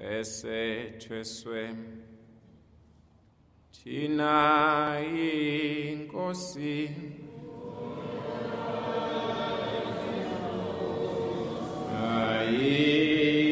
esethweswe thina iNkosi ayijola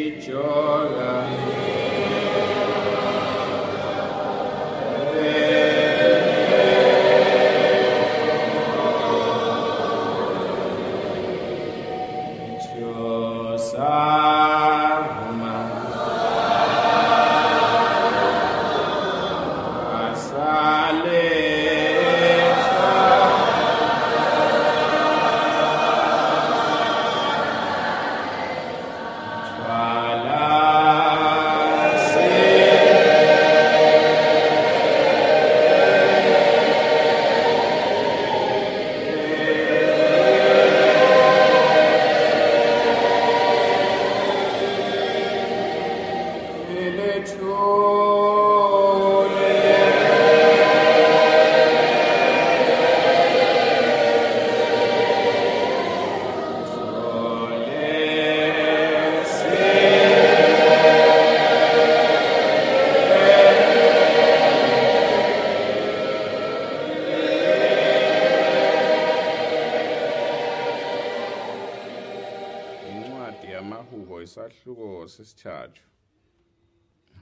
isahluko sesithathu.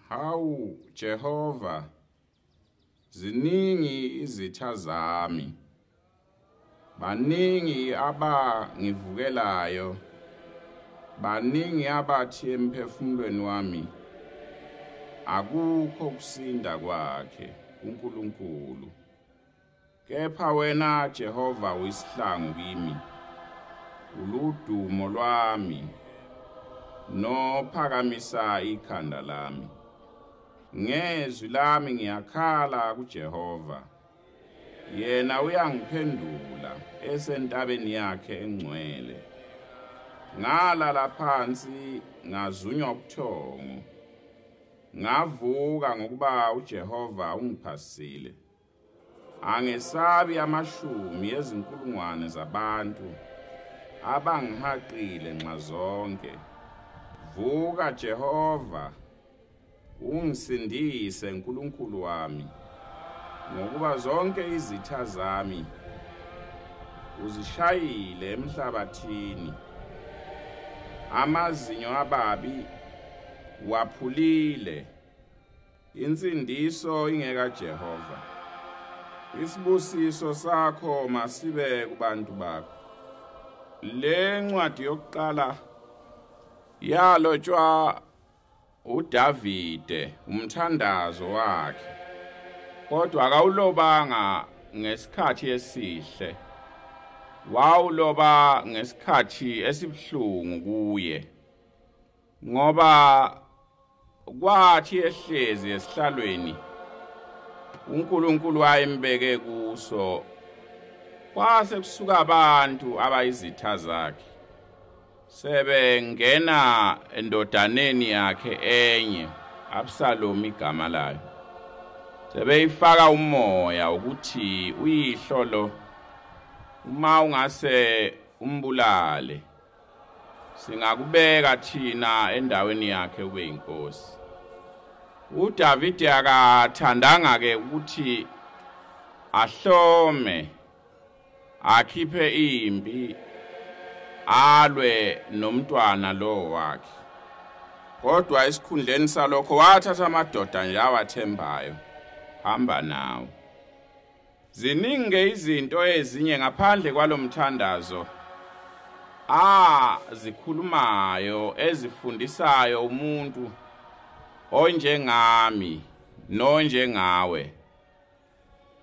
Hawu Jehova, ziningi izitha zami, baningi abangivukelayo, baningi abathi emphefumulweni wami akukho kusinda kwakhe uNkulunkulu. Kepha wena Jehova uyisihlangu kimi, uludumo lwami nophakamisa ikhanda lami. Ngezwi lami ngiyakhala kuJehova, yena uyangiphendula esentabeni yakhe engcwele. Ngalala phansi ngazunywa ubuthongo, ngavuka ngokuba uJehova ungiphasile. Angesabi amashumi ezinkulungwane zabantu abangihaqile nxa zonke. Vuka Jehova, ungisindise Nkulunkulu wami, ngokuba zonke izitha zami uzishayile emhlabathini. Amazinyo ababi waphulile, insindiso ingeka Jehova. Isibusiso sakho masibe kubantu bakho. Le ncwadi yokuqala yalotshwa uDavide umthandazo wakhe, kodwa akawulobanga ngesikhathi esihle, wawuloba ngesikhathi esibhlungu kuye, ngoba kwathi ehlezi esihlalweni uNkulunkulu wayembeke kuso, kwase kusuka abantu abayizitha zakhe, sebengena endodaneni yakhe enye, Absalom igama layo, sebeyifaka umoya ukuthi uyihlolo uma ungase umbulale, singakubeka thina endaweni yakhe ube iNkosi. UDavide akathandanga ke ukuthi ahlome, akhiphe impi, alwe nomntwana lo wakhe. Kodwa esikhundleni salokho wathatha amadoda nje awathembayo, hamba nawo. Ziningi izinto ezinye ngaphandle kwalomthandazo zikhulumayo ezifundisayo umuntu onjengami nonjengawe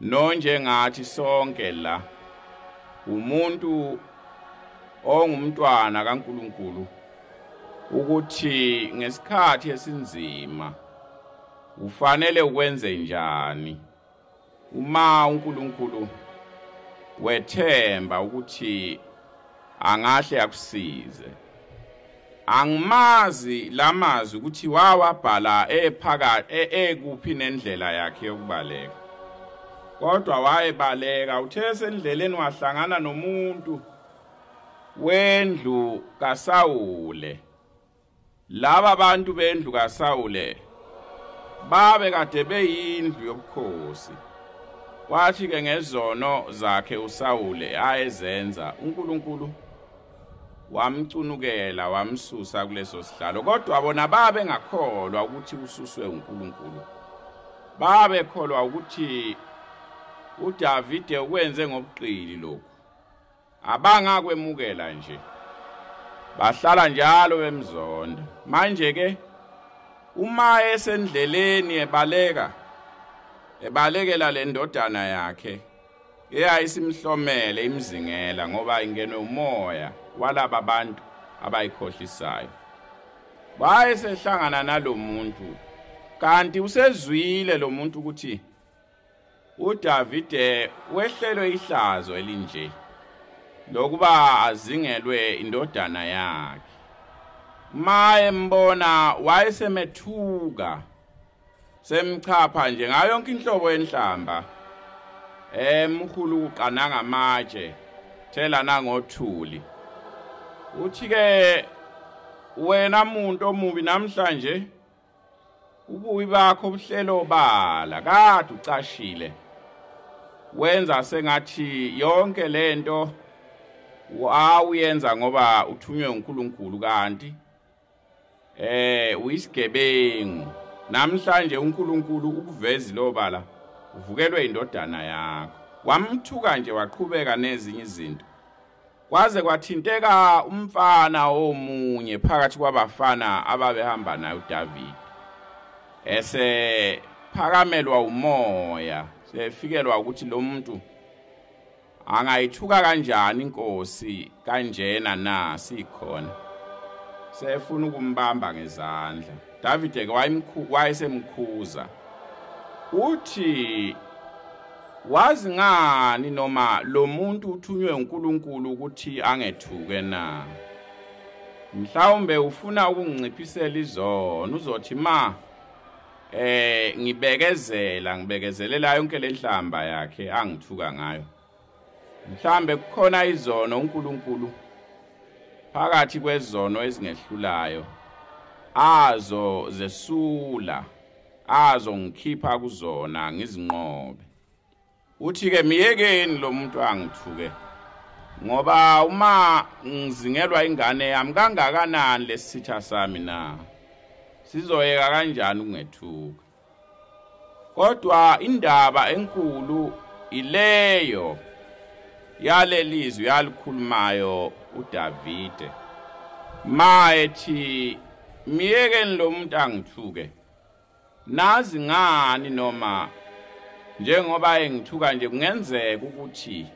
nonjengathi sonke la, umuntu ongumntwana kaNkulunkulu, ukuthi ngesikhathi esinzima ufanele ukwenze njani uma uNkulunkulu wethemba ukuthi angahle akusize. Angimazi lamazwi ukuthi wawabhala ekuphi nendlela yakhe yokubaleka, kodwa wayebaleka uthe sendleleni wahlangana nomuntu wendlu kaSawule laba bantu bendlu kaSawule babe kade beyindlu yobukhosi. Kwathi ke ngezono zakhe uSawule ayezenza uNkulunkulu wamcunukela wamsusa kuleso sihlalo, kodwa bona babe ngakholwa ukuthi ususwe uNkulunkulu. Babe kholwa ukuthi uDavide ukwenze ngobuqili lokho, abangakwemukela nje, bahlala njalo bemzonda. Manje ke uma esendleleni ebalekela le ndodana yakhe eyayisimhlomele imzingela ngoba ingenwe umoya walaba bantu abayikhohlisayo, wayesehlangana nalomuntu, kanti usezwile lo muntu ukuthi uDavide wehlelwe ihlazo elinje lokuba azingelwe indodana yakhe. Maye mbona wayesemethuka, semchapha nje ngayo yonke inhlobo yenhlamba, emkhulu qananga amatshe, thela nangothuli. Uthi ke wena muntu omubi namhlanje ubuyi bakho buhlelo bala, kade ucashile, wenza sengathi yonke lento awuyenza ngoba uthunywe uNkulunkulu, kanti uyisigebengu. Namhlanje uNkulunkulu ukuveza lo bala, uvukelwe indodana yakho. Wamthuka nje waqhubeka nezinye izinto, kwaze kwathinteka umfana omunye phakathi kwabafana ababehamba naye uDavide. Phakamelwa umoya, sefikelwa ukuthi lo muntu angayithuka kanjani iNkosi kanjena na sikhona, sefuna ukumbamba ngezandla. Davide ke wayesemkhuza, uthi wazi ngani noma lo muntu uthunywe uNkulunkulu ukuthi angethuke na? Mhlawumbe ufuna ukunginciphisela izono, uzothi ma ngibekezelela yonke lenhlamba yakhe angithuka ngayo. Mhlambe kukhona izono uNkulunkulu phakathi kwezono ezingehlulayo azo zesula, azo ngikhipha kuzona ngizinqobe. Uthi ke miyekeni lo muntu angithuke, ngoba uma ngizingelwa ingane yami kangakanani lesitha sami na, sizoyeka kanjani ukungethuka? Kodwa indaba enkulu ileyo yalelizwi yalikhulumayo uDavide, ethi miyekeni lo muntu angithuke. Nazi ngani noma njengoba engithuka nje kungenzeka ukuthi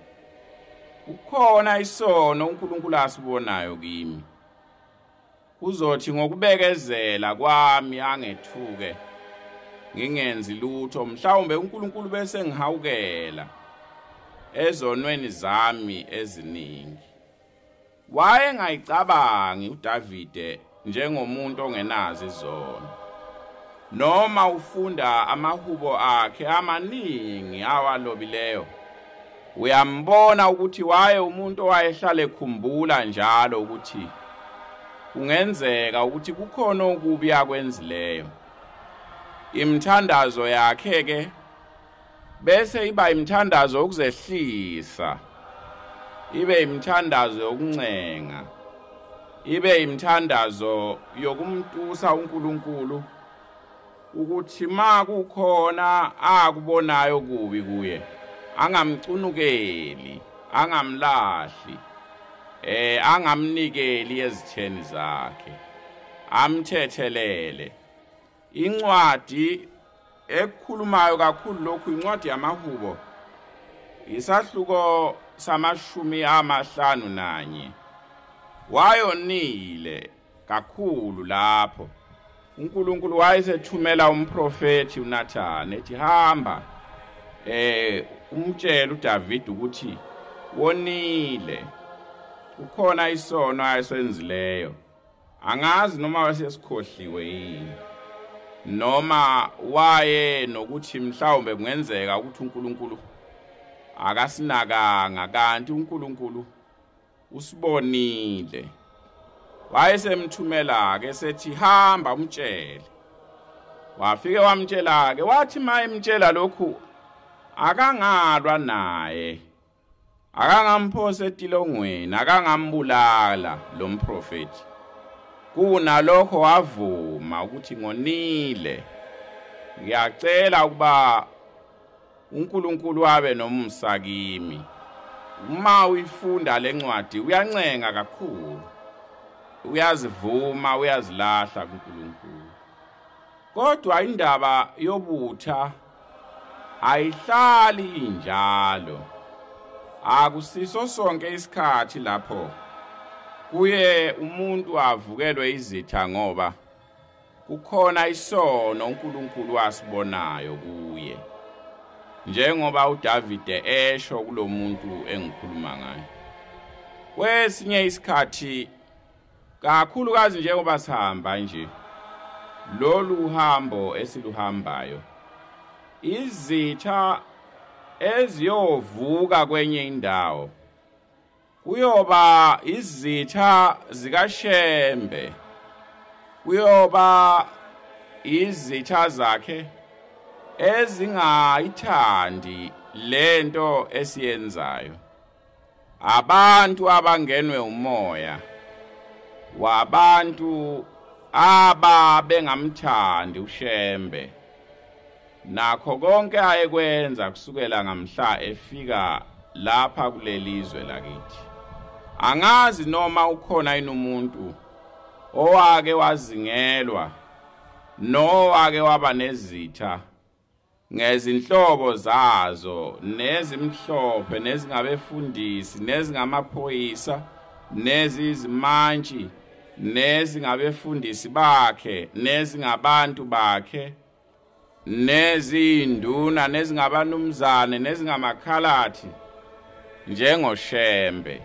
ukhona isono uNkulunkulu asibonayo kimi, uzothi ngokubekezela kwami angethuke ngingenzi lutho. Mhlawumbe uNkulunkulu bese ngihawukela ezonweni zami eziningi. Wayengayicabangi uDavide njengomuntu ongenazi izono, noma ufunda amahubo akhe amaningi awalobileyo, uyambona ukuthi waye umuntu owayehlala ekhumbula njalo ukuthi kungenzeka ukuthi kukhona okubi akwenzileyo. Imthandazo yakhe ke bese iba imthandazo yokuzehlisa, ibe imthandazo yokuncenga, ibe imthandazo yokumtusa uNkulunkulu ukuthi ma kukhona akubonayo kubi kuye angamcunukeli, angamlahli, angamnikeli ezitheni zakhe, amthethelele. Incwadi ekukhulumayo kakhulu lokhu incwadi yamahubo, isahluko sama51. Wayonile kakhulu lapho uNkulunkulu wayesethumela umprofeti uNathani ethi hamba umtshela uDavide ukuthi wonile, ukhona isono ayesenzileyo, angazi noma wayesikhohliwe yini, noma waye nokuthi mhlawumbe kungenzeka ukuthi uNkulunkulu akasinakanga, kanti uNkulunkulu usibonile. wayesemthumela ke sethi hamba umtshele. Wafike wamtshela ke wathi mayemtshela lokhu akangalwa naye, akangamphose etilongweni, akangambulala lo mprofeti. Kunalokho wavuma ukuthi ngonile, ngiyacela ukuba uNkulunkulu wabe nomsa kimi. Uma uyifunda lencwadi uyancenga kakhulu, uyazivuma, uyazilahla kuNkulunkulu. Kodwa indaba yobutha ayihlali injalo. Akusiso sonke isikhathi lapho kuye umuntu avukelwe izitha ngoba kukhona isono uNkulunkulu wasibonayo kuye. Njengoba uDavide esho kulomuntu engikhuluma ngaye. Kwesinye isikhathi kakhulukazi njengoba sihamba nje lolu hambo esiluhambayo, izitha eziyovuka kwenye indawo kuyoba izitha zikaShembe, kuyoba izitha zakhe ezingayithandi lento esiyenzayo. Abantu abangenwe umoya wabantu ababengamthandi uShembe. Nakho konke ayekwenza kusukela ngamhla efika lapha kulelizwe lakithi. Angazi noma ukhona umuntu owake wazingelwa nowake waba nezitha ngezinhlobo zazo, nezimhlophe, nezingabefundisi, nezingamaphoyisa, nezizimantshi, nezingabefundisi bakhe, nezingabantu bakhe, nezinduna, nezingabanumzane, nezingamakhalathi njengoShembe.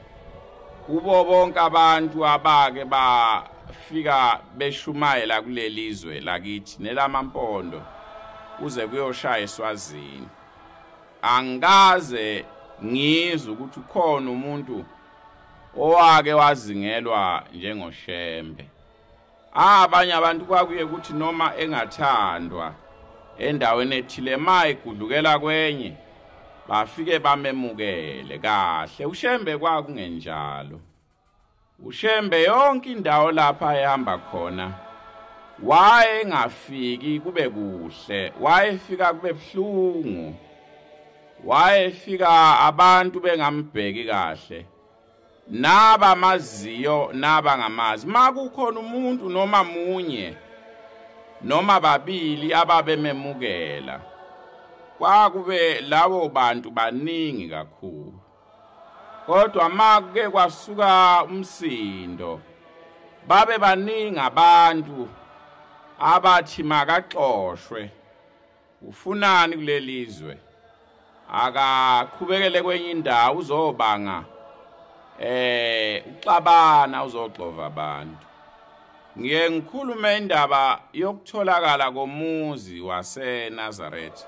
Kubo bonke abantu abake bafika beshumayela kulelizwe lakithi nelamampondo kuze kuyoshaya eSwazini. Angikaze ngizwe ukuthi ukhona umuntu owake wazingelwa njengoShembe. Abanye abantu kwakuye ukuthi noma engathandwa endaweni ethile mayigudlukela kwenye bafike bamemukele kahle. uShembe kwakungenjalo. uShembe yonke indawo lapha ehamba khona wayengafiki kube kuhle, wayefika kube buhlungu, wayefika abantu bengambheki kahle, naba maziyo naba ngamazi. Makukhona umuntu noma munye noma babili ababememukela, kwakube labo bantu baningi kakhulu. Kodwa make kwasuka umsindo, babe baningi abantu abathi makaxoshwe. Ufunani kulelizwe? Akaqhubekele kwenye indawo uzobanga uxabana, uzoxova abantu. Ngiye ngikhulume indaba yokutholakala komuzi waseNazaretha.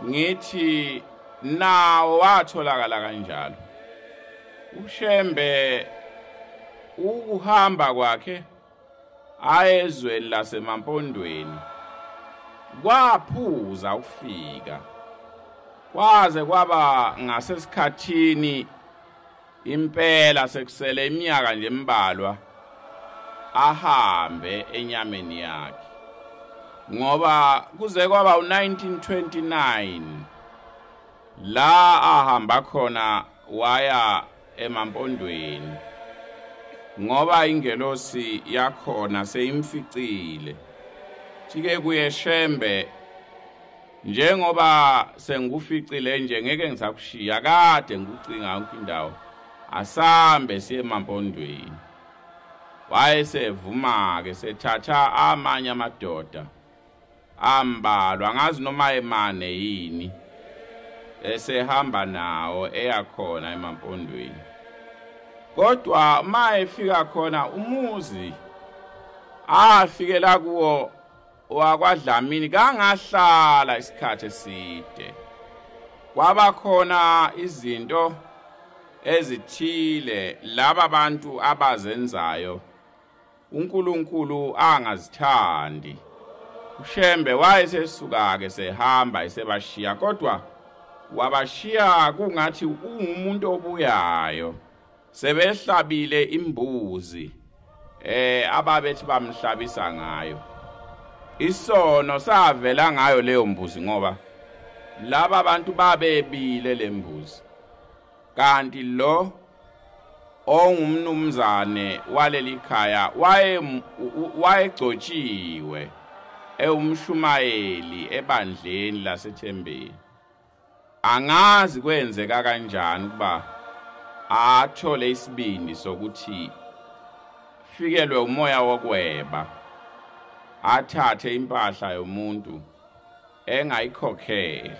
Ngithi nawo watholakala kanjalo. uShembe ukuhamba kwakhe ayezweni lasemampondweni kwaphuza ukufika, kwaze kwaba ngasesikhathini impela sekusele iminyaka nje embalwa ahambe enyameni yakhe, ngoba kuze kwaba u1929 la ahamba khona waya emampondweni ngoba ingelosi yakhona seyimficile. Chike kuye Shembe, njengoba senguficile nje ngeke ngisakushiya, kade ngikucinga yonke indawo asambe siye emampondweni. Wayesevuma ke sethatha amanye amadoda ambalwa, ngazi noma emane yini, esehamba nawo eyakhona emampondweni. Kodwa mayefika khona umuzi afikela kuwo wakwaDlamini kangahlala isikhathi eside. Kwaba khona izinto ezithile laba bantu abazenzayo uNkulunkulu angazithandi. uShembe wayesesuka ke sehamba esebashiya, kodwa wabashiya kungathi ungumuntu obuyayo. Sebehlabile imbuzi ababethi bamhlabisa ngayo. Isono savela ngayo leyo mbuzi ngoba laba abantu babebile lembuzi. Kanti lo ongumnumzane waleli khaya wayegcotshiwe eUmshumayeli ebandleni laseThembeni. Angazi kwenzeka kanjani kuba athole isibindi sokuthi fikelwe umoya wokweba, athathe impahla yomuntu engayikhokhela,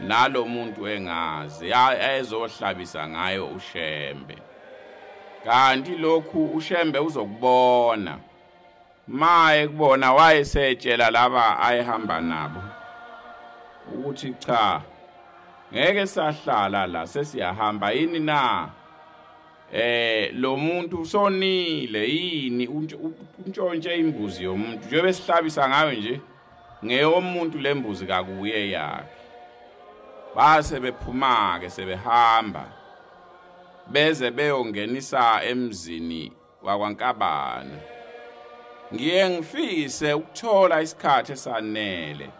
nalo muntu engazi ezohlabisa ngayo uShembe. Kanti lokhu uShembe uzokubona maye kubona wayesetshela laba ayehamba nabo ukuthi cha, ngeke sahlala la, sesiyahamba yini na? Lo muntu usonile yini untshontshe imbuzi yomuntu njengoba sihlabisa ngayo nje ngeyomuntu lembuzi kakuye yakhe. Base bephuma ke sebehamba beze beyongenisa emzini wakwaNkabana. Ngiye ngifise ukuthola isikhathi esanele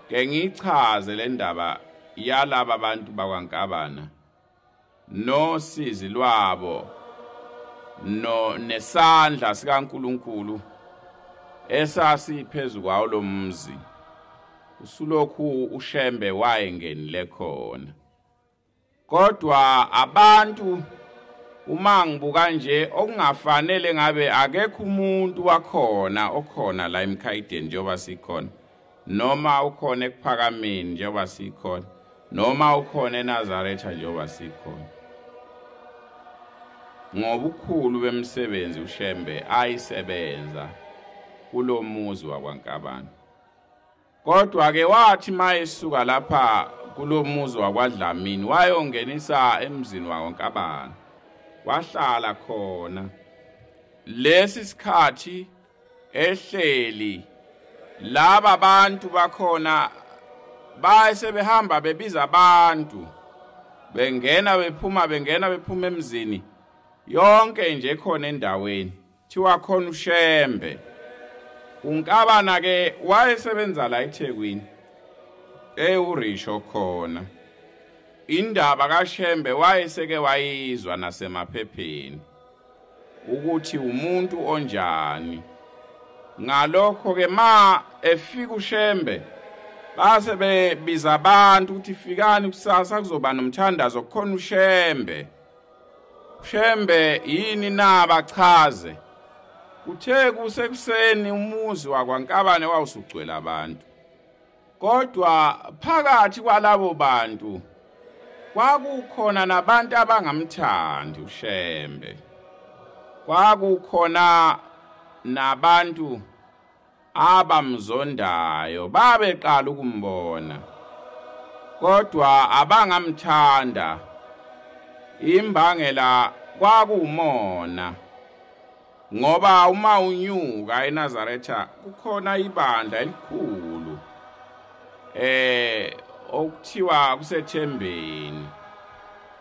ke ngichaze le ndaba yalaba abantu bakwaNkabana nosizi lwabo nesandla sikaNkulunkulu esasiphezulu kwawo lo mzi. Usulokhu uShembe wayengenile khona. Kodwa abantu uma ngibuka nje okungafanele ngabe akekho umuntu wakhona okhona la eMkayideni njengoba sikhona, noma ukhona ekuphakameni njengoba sikhona, noma ukhona eNazaretha njengoba sikhona. Ngobukhulu bemsebenzi uShembe ayisebenza kulo muzi wakwaNkabana. Kodwa ke wathi mayesuka lapha kulo muzi wakwaDlamini wayongenisa emzini wakwaNkabana. Wahlala khona lesi sikhathi ehleli. Laba abantu bakhona bayesebehamba bebiza abantu, bengena bephuma emzini yonke nje khona endaweni thiwa khona uShembe. uNkabana ke wayesebenza la eThekwini uRisho khona. Indaba kaShembe wayeseke wayizwa nasemaphepheni ukuthi umuntu onjani. Ngalokho ke ma efika uShembe base bebiza abantu ukuthi fikani kusasa kuzoba nomthandazo khona uShembe. uShembe yini na bachaze. Kuthe kusekuseni umuzi wakwaNkabane wawusugcwele abantu. Kodwa phakathi kwalabo bantu kwakukhona nabantu abangamthandi uShembe. Kwakukhona nabantu abamzondayo babeqala ukumbona, kodwa abangamthanda. Imbangela kwakumona ngoba uma unyuka eNazaretha kukhona ibandla elikhulu okuthiwa kuseThembeni.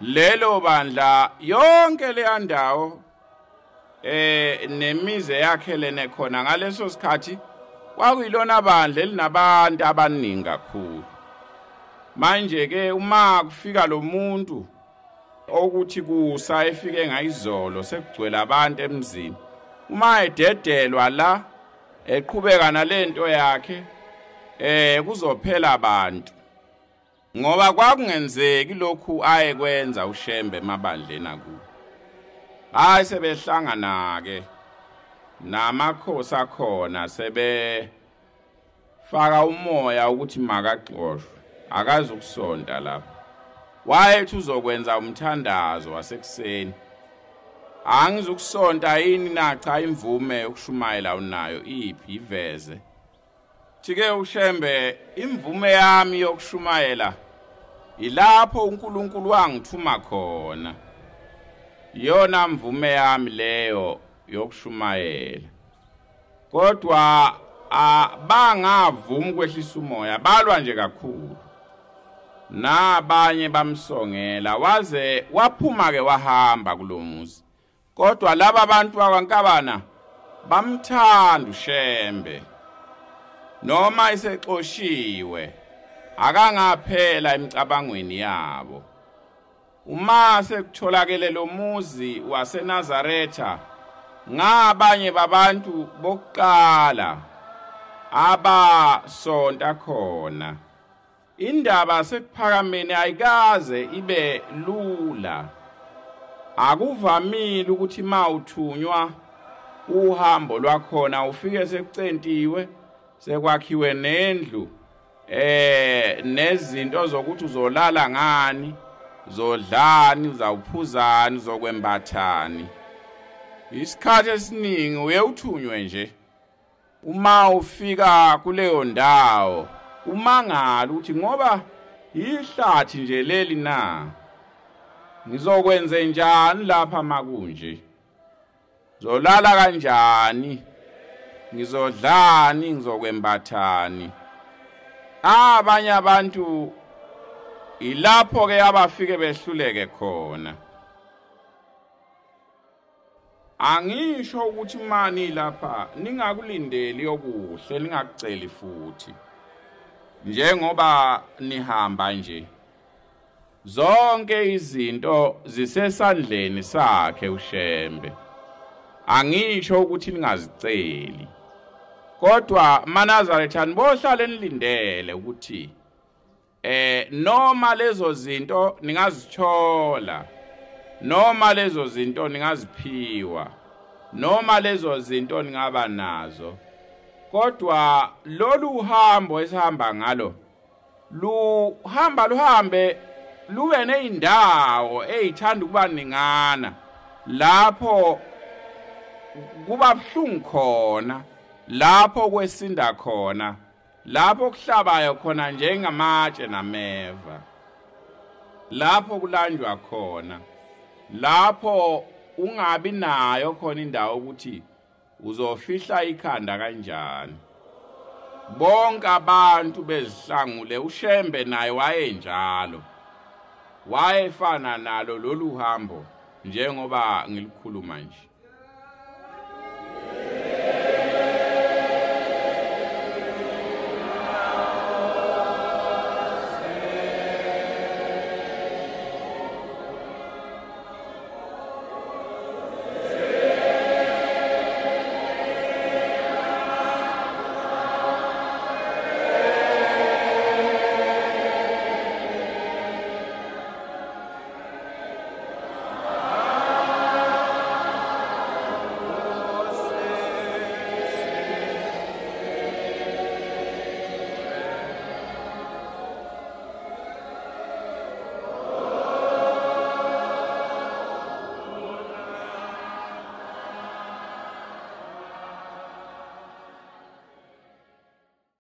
Lelo bandla yonke le ndawo nemize yakhe lene khona ngaleso sikhathi kwakuyilona bandla elinabantu abaningi kakhulu. Manje ke uma kufika lo muntu okuthi kusa efike ngayizolo sekugcwele abantu emzini, uma ededelwa la eqhubeka nalento yakhe kuzophela abantu, ngoba kwakungenzeki lokhu ayekwenza uShembe emabandleni akuwo. Hayi sebehlangana ke namakhosi akhona sebe faka umoya ukuthi makaxoshwe, akazi ukusonta lapha. Wayethi uzokwenza umthandazo wasekuseni. Angizukusonta yini na cha imvume yokushumayela unayo iphi iveze. Thike uShembe imvume yami yokushumayela ilapho uNkulunkulu wangithuma khona. Yona mvume yami leyo yokushumayela kodwa bangavumi ukwehlisa umoya balwa nje kakhulu nabanye bamsongela waze waphuma ke wahamba kulomuzi kodwa laba abantu bakwaNkabana bamthanda uShembe noma isexoshiwe akangaphela emicabangweni yabo uma sekutholakele lo muzi waseNazaretha ngabanye babantu bokuqala abasonta khona indaba sekuphakameni ayikaze ibe lula akuvamile ukuthi mawuthunywa uhambo lwakhona ufike sekucentiwe sekwakhiwe nendlu nezinto zokuthi uzolala ngani zodlani uzawuphuzani zokwembathani isikhathi esiningi uye uthunywe nje uma ufika kuleyo ndawo umangala ukuthi ngoba ihlathi nje leli na ngizokwenze njani lapha makunje zolala kanjani ngizodlani ngizokwembathani abanye abantu ilapho ke abafike behluleke khona angisho ukuthi mani lapha ningakulindeli okuhle ningakuceli futhi njengoba nihamba nje zonke izinto zisesandleni sakhe uShembe angisho ukuthi ningaziceli kodwa maNazarethani bohlale nilindele ukuthi noma lezo zinto ningazithola noma lezo zinto ningaziphiwa noma lezo zinto ningaba nazo kodwa lolu uhambo esihamba ngalo luhambe lube neindawo ezithanda ukuba ningana lapho kuba buhlungu khona lapho kwesinda khona lapho kuhlabayo khona njengamatshe nameva lapho kulanjwa khona lapho ungabi nayo khona indawo ukuthi uzofihla ikhanda kanjani bonke abantu bezihlangule uShembe naye wayenjalo wayefana nalo lolu hambo njengoba ngilikhuluma nje